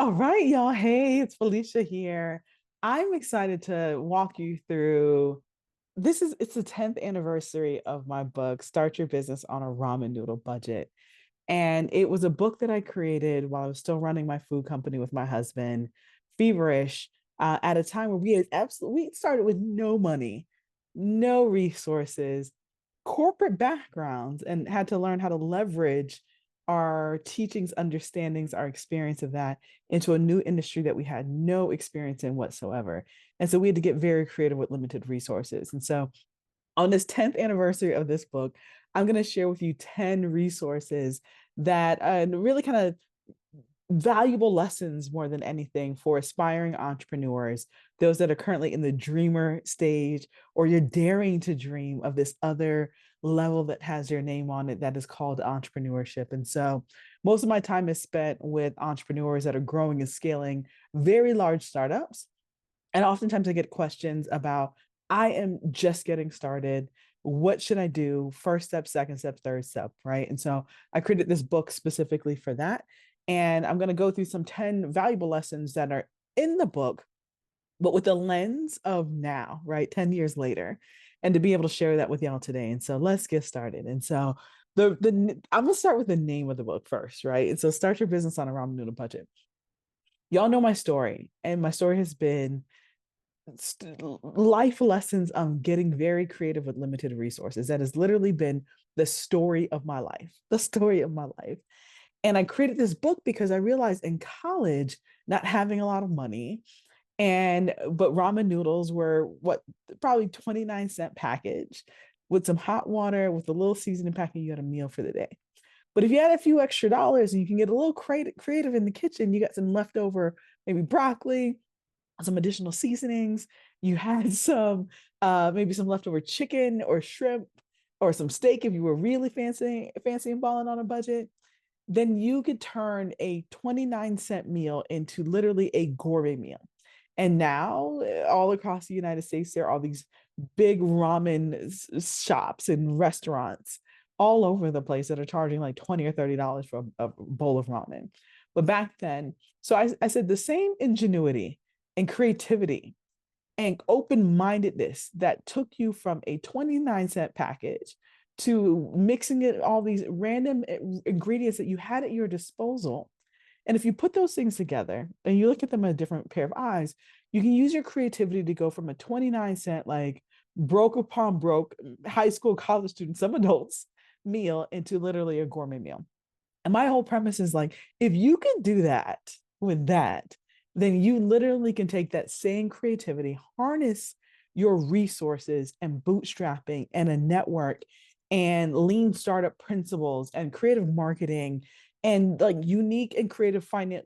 All right, y'all. Hey, it's Felicia here. I'm excited to walk you through it's the 10th anniversary of my book, Start Your Business on a Ramen Noodle Budget. And it was a book that I created while I was still running my food company with my husband, feverish, at a time where we started with no money, no resources, corporate backgrounds, and had to learn how to leverage our teachings, understandings, our experience of that into a new industry that we had no experience in whatsoever. And so we had to get very creative with limited resources. And so on this 10th anniversary of this book, I'm going to share with you 10 resources that really kind of valuable lessons more than anything for aspiring entrepreneurs, those that are currently in the dreamer stage, or you're daring to dream of this other level that has your name on it that is called entrepreneurship. And so most of my time is spent with entrepreneurs that are growing and scaling very large startups. And oftentimes I get questions about, I am just getting started. What should I do? First step, second step, third step, right? And so I created this book specifically for that. And I'm going to go through some 10 valuable lessons that are in the book, but with the lens of now, right? 10 years later, and to be able to share that with y'all today. And so let's get started. And so I'm going to start with the name of the book first, right? And so Start Your Business on a Ramen Noodle Budget. Y'all know my story, and my story has been life lessons on getting very creative with limited resources. That has literally been the story of my life, the story of my life. And I created this book because I realized in college, not having a lot of money, but ramen noodles were what, probably 29-cent package with some hot water, with a little seasoning packet, you had a meal for the day. But if you had a few extra dollars and you can get a little creative in the kitchen, you got some leftover, maybe broccoli, some additional seasonings. You had some, maybe some leftover chicken or shrimp or some steak if you were really fancy and balling on a budget. Then you could turn a 29-cent meal into literally a gourmet meal. And now, all across the United States, there are all these big ramen shops and restaurants all over the place that are charging like $20 or $30 for a bowl of ramen. But back then, so I said the same ingenuity and creativity and open-mindedness that took you from a 29-cent package to mixing it all these random ingredients that you had at your disposal. And if you put those things together and you look at them in a different pair of eyes, you can use your creativity to go from a 29-cent, like broke upon broke high school, college students, some adults meal into literally a gourmet meal. And my whole premise is like, if you can do that with that, then you literally can take that same creativity, harness your resources and bootstrapping and a network and lean startup principles and creative marketing and like unique and creative finance,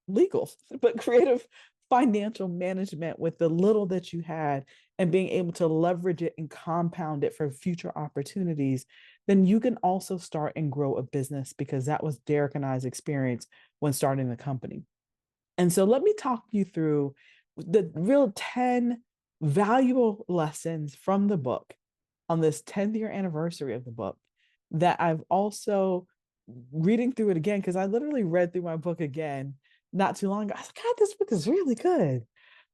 legal, but creative financial management with the little that you had and being able to leverage it and compound it for future opportunities, then you can also start and grow a business, because that was Derek and I's experience when starting the company. And so let me talk you through the real 10 valuable lessons from the book on this 10th year anniversary of the book that I've also reading through it again, because I literally read through my book again not too long ago. I was like, God, this book is really good.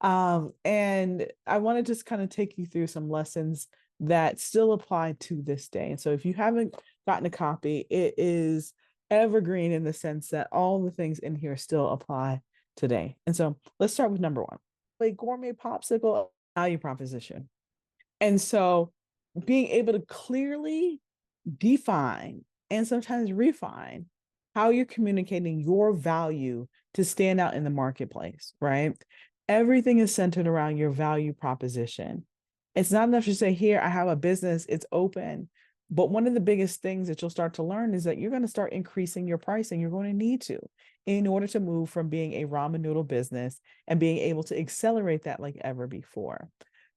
And I want to just kind of take you through some lessons that still apply to this day. And so if you haven't gotten a copy, it is evergreen in the sense that all the things in here still apply today. And so let's start with number one, a gourmet popsicle value proposition. And so being able to clearly define and sometimes refine how you're communicating your value to stand out in the marketplace, right? Everything is centered around your value proposition. It's not enough to say, here, I have a business, it's open. But one of the biggest things that you'll start to learn is that you're going to start increasing your pricing. You're going to need to, in order to move from being a ramen noodle business and being able to accelerate that like ever before.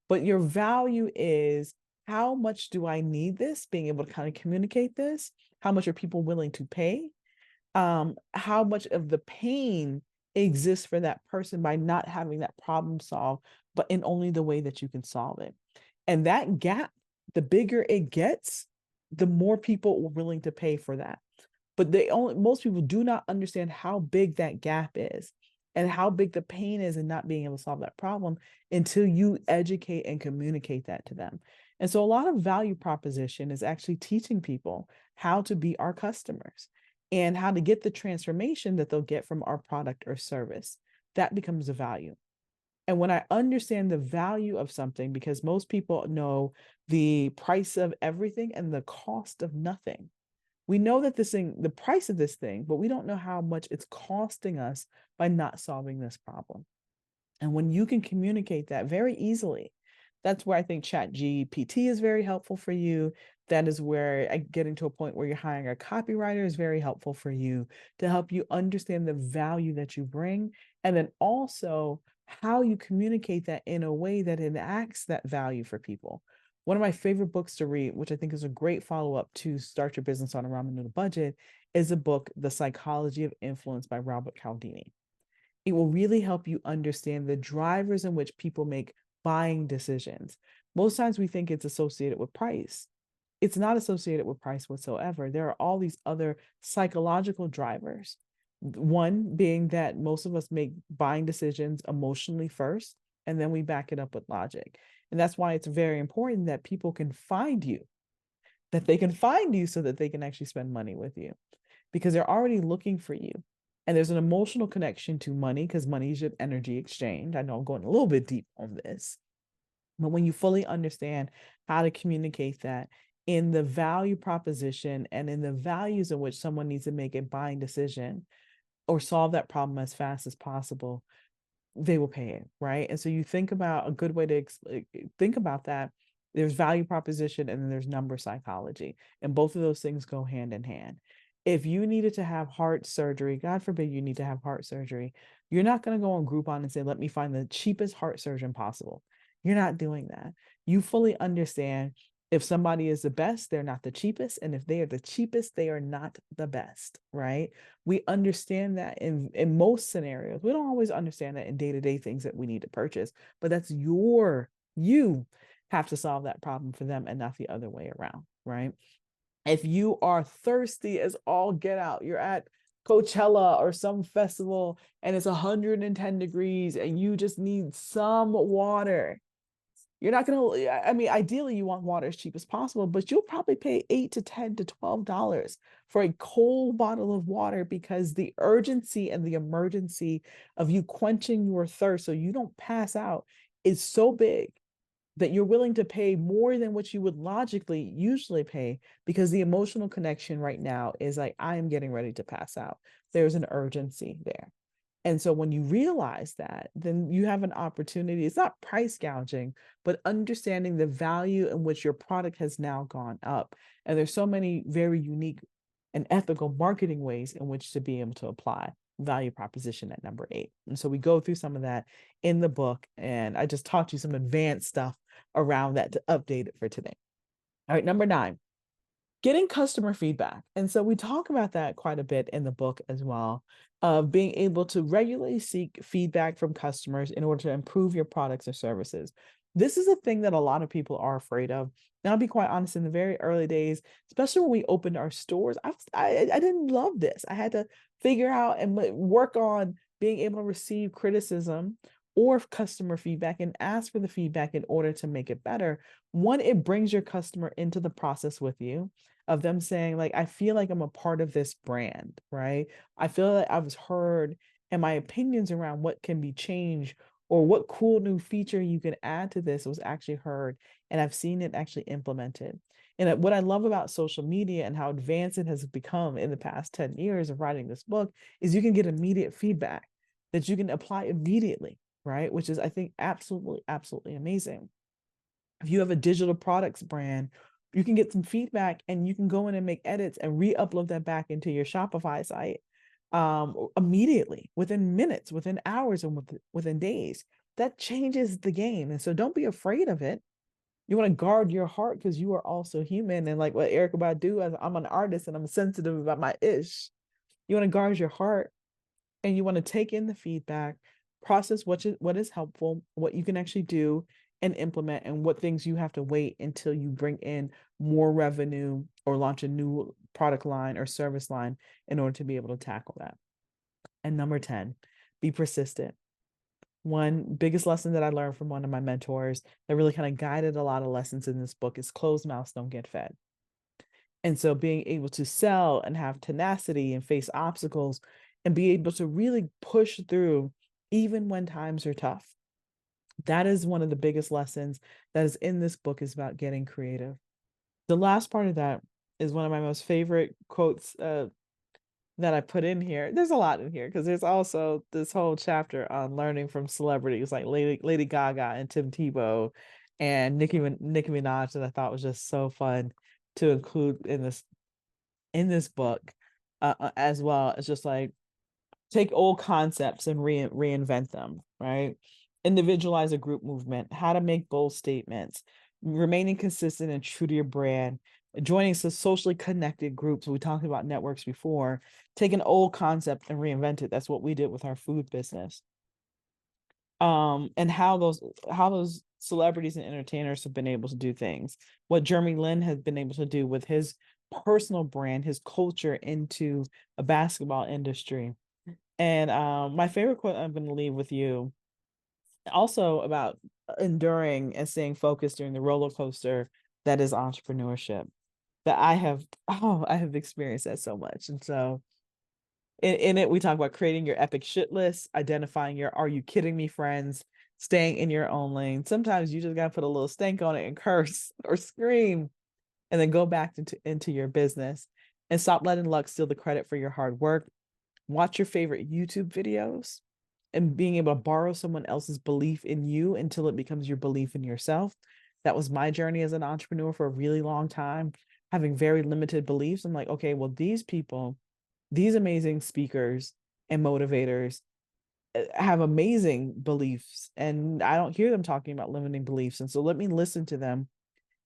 But your value is, how much do I need this? Being able to kind of communicate this. How much are people willing to pay? How much of the pain exists for that person by not having that problem solved, but in only the way that you can solve it. And that gap, the bigger it gets, the more people are willing to pay for that. But most people do not understand how big that gap is. and how big the pain is in not being able to solve that problem until you educate and communicate that to them. And so a lot of value proposition is actually teaching people how to be our customers and how to get the transformation that they'll get from our product or service. That becomes a value. And when I understand the value of something, because most people know the price of everything and the cost of nothing. We know that this thing, the price of this thing, but we don't know how much it's costing us by not solving this problem. And when you can communicate that very easily, that's where I think Chat GPT is very helpful for you. That is where getting to a point where you're hiring a copywriter is very helpful for you to help you understand the value that you bring. And then also how you communicate that in a way that enacts that value for people. One of my favorite books to read, which I think is a great follow-up to Start Your Business on a Ramen Noodle Budget, is a book, The Psychology of Influence by Robert Cialdini. It will really help you understand the drivers in which people make buying decisions. Most times we think it's associated with price. It's not associated with price whatsoever. There are all these other psychological drivers. One being that most of us make buying decisions emotionally first, and then we back it up with logic. And that's why it's very important that people can find you, that they can find you so that they can actually spend money with you, because they're already looking for you. And there's an emotional connection to money because money is an energy exchange. I know I'm going a little bit deep on this, but when you fully understand how to communicate that in the value proposition and in the values in which someone needs to make a buying decision or solve that problem as fast as possible, they will pay it, right? And so you think about a good way to think about that. There's value proposition and then there's number psychology. And both of those things go hand in hand. If you needed to have heart surgery, God forbid you need to have heart surgery, you're not going to go on Groupon and say, let me find the cheapest heart surgeon possible. You're not doing that. You fully understand if somebody is the best, they're not the cheapest. And if they are the cheapest, they are not the best, right? We understand that in most scenarios. We don't always understand that in day-to-day things that we need to purchase, but that's you have to solve that problem for them and not the other way around, right? If you are thirsty as all get out, you're at Coachella or some festival and it's 110 degrees and you just need some water. You're not going to, I mean, ideally you want water as cheap as possible, but you'll probably pay $8 to $10 to $12 for a cold bottle of water because the urgency and the emergency of you quenching your thirst so you don't pass out is so big that you're willing to pay more than what you would logically usually pay because the emotional connection right now is like, I am getting ready to pass out. There's an urgency there. And so when you realize that, then you have an opportunity. It's not price gouging, but understanding the value in which your product has now gone up. And there's so many very unique and ethical marketing ways in which to be able to apply value proposition at number 8. And so we go through some of that in the book. And I just taught you some advanced stuff around that to update it for today. All right, number 9. Getting customer feedback. And so we talk about that quite a bit in the book as well, of being able to regularly seek feedback from customers in order to improve your products or services. This is a thing that a lot of people are afraid of. And I'll be quite honest, in the very early days, especially when we opened our stores, I didn't love this. I had to figure out and work on being able to receive criticism or customer feedback and ask for the feedback in order to make it better. One, it brings your customer into the process with you of them saying, like, I feel like I'm a part of this brand, right? I feel like I was heard and my opinions around what can be changed or what cool new feature you can add to this was actually heard. And I've seen it actually implemented. And what I love about social media and how advanced it has become in the past 10 years of writing this book is you can get immediate feedback that you can apply immediately, right? Which is, I think, absolutely, absolutely amazing. If you have a digital products brand, you can get some feedback and you can go in and make edits and re-upload that back into your Shopify site immediately, within minutes, within hours, and within days. That changes the game. And so don't be afraid of it. You want to guard your heart because you are also human. And like what Erykah Badu, I'm an artist and I'm sensitive about my ish. You want to guard your heart and you want to take in the feedback, process what is helpful, what you can actually do and implement, and what things you have to wait until you bring in more revenue or launch a new product line or service line in order to be able to tackle that. And number 10, be persistent. One biggest lesson that I learned from one of my mentors that really kind of guided a lot of lessons in this book is closed mouths don't get fed. And so being able to sell and have tenacity and face obstacles and be able to really push through even when times are tough. That is one of the biggest lessons that is in this book, is about getting creative. The last part of that is one of my most favorite quotes that I put in here. There's a lot in here because there's also this whole chapter on learning from celebrities like Lady Gaga and Tim Tebow and Nicki Minaj, that I thought was just so fun to include in this book, as well. It's just like, take old concepts and reinvent them, right? Individualize a group movement, how to make bold statements, remaining consistent and true to your brand, joining some socially connected groups. We talked about networks before. Take an old concept and reinvent it. That's what we did with our food business. And how those celebrities and entertainers have been able to do things. What Jeremy Lin has been able to do with his personal brand, his culture into a basketball industry. And my favorite quote I'm going to leave with you, also about enduring and staying focused during the roller coaster that is entrepreneurship, that I have experienced that so much. And so in it, we talk about creating your epic shit list, identifying your "are you kidding me" friends, staying in your own lane. Sometimes you just got to put a little stank on it and curse or scream, and then go back into your business, and stop letting luck steal the credit for your hard work. Watch your favorite YouTube videos, and being able to borrow someone else's belief in you until it becomes your belief in yourself. That was my journey as an entrepreneur for a really long time, having very limited beliefs. I'm like, okay, well, these people, these amazing speakers and motivators have amazing beliefs, and I don't hear them talking about limiting beliefs. And so let me listen to them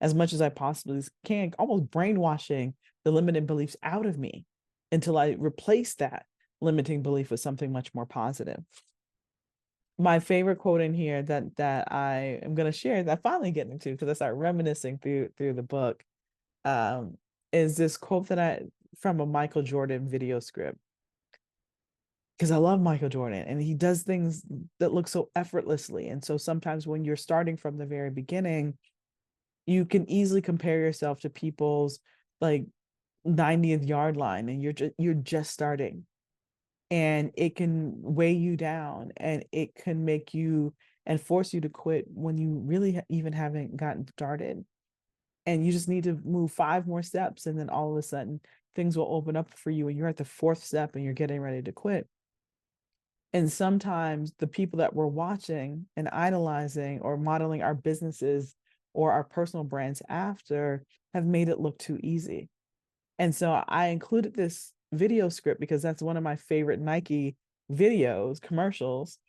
as much as I possibly can, almost brainwashing the limited beliefs out of me until I replace that limiting belief with something much more positive. My favorite quote in here that I am going to share, that I'm finally getting to because I start reminiscing through the book, is this quote that I from a Michael Jordan video script. Because I love Michael Jordan and he does things that look so effortlessly. And so sometimes when you're starting from the very beginning, you can easily compare yourself to people's like 90th yard line, and you're just starting. And it can weigh you down, and it can make you and force you to quit when you really even haven't gotten started. And you just need to move 5 more steps, and then all of a sudden things will open up for you, and you're at the 4th step and you're getting ready to quit. And sometimes the people that we're watching and idolizing or modeling our businesses or our personal brands after have made it look too easy. And so I included this video script because that's one of my favorite Nike videos, commercials.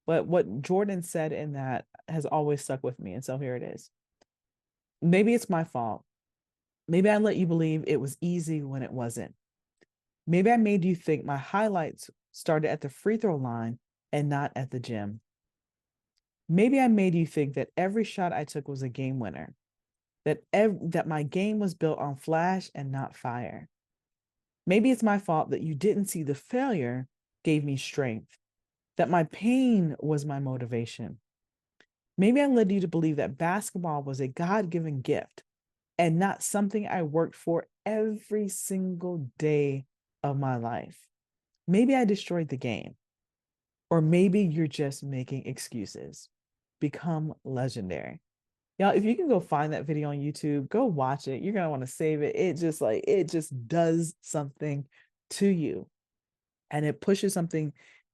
But what Jordan said in that has always stuck with me. And so here it is. Maybe it's my fault. Maybe I let you believe it was easy when it wasn't. Maybe I made you think my highlights started at the free throw line and not at the gym. Maybe I made you think that every shot I took was a game winner, that my game was built on flash and not fire. Maybe it's my fault that you didn't see the failure gave me strength, that my pain was my motivation. Maybe I led you to believe that basketball was a God-given gift and not something I worked for every single day of my life. Maybe I destroyed the game, or maybe you're just making excuses. Become legendary. Y'all, if you can go find that video on YouTube, go watch it. You're going to want to save it. It just does something to you, and it pushes something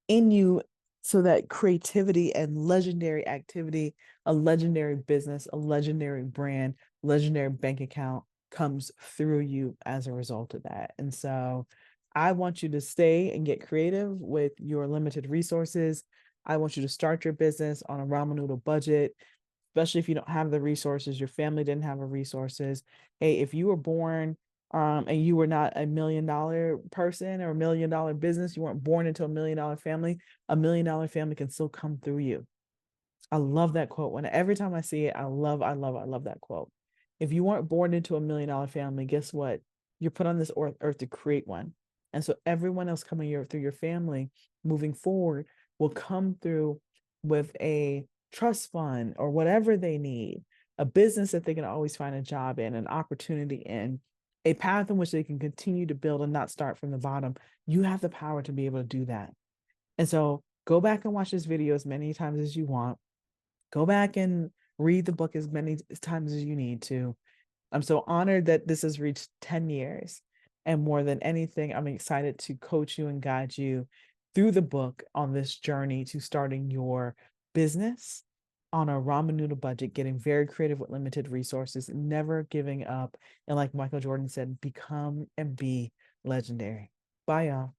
in you, so that creativity and legendary activity, a legendary business, a legendary brand, legendary bank account comes through you as a result of that. And so I want you to stay and get creative with your limited resources. I want you to start your business on a ramen noodle budget, especially if you don't have the resources, your family didn't have the resources. Hey, if you were born and you were not $1 million person or $1 million business, you weren't born into $1 million family, $1 million family can still come through you. I love that quote. Every time I see it, I love that quote. If you weren't born into $1 million family, guess what? You're put on this earth to create one. And so everyone else coming through your family moving forward will come through with a trust fund or whatever they need, a business that they can always find a job in, an opportunity in, a path in which they can continue to build and not start from the bottom. You have the power to be able to do that. And so go back and watch this video as many times as you want. Go back and read the book as many times as you need to. I'm so honored that this has reached 10 years. And more than anything, I'm excited to coach you and guide you through the book on this journey to starting your business on a ramen noodle budget, getting very creative with limited resources, never giving up. And like Michael Jordan said, become and be legendary. Bye, y'all.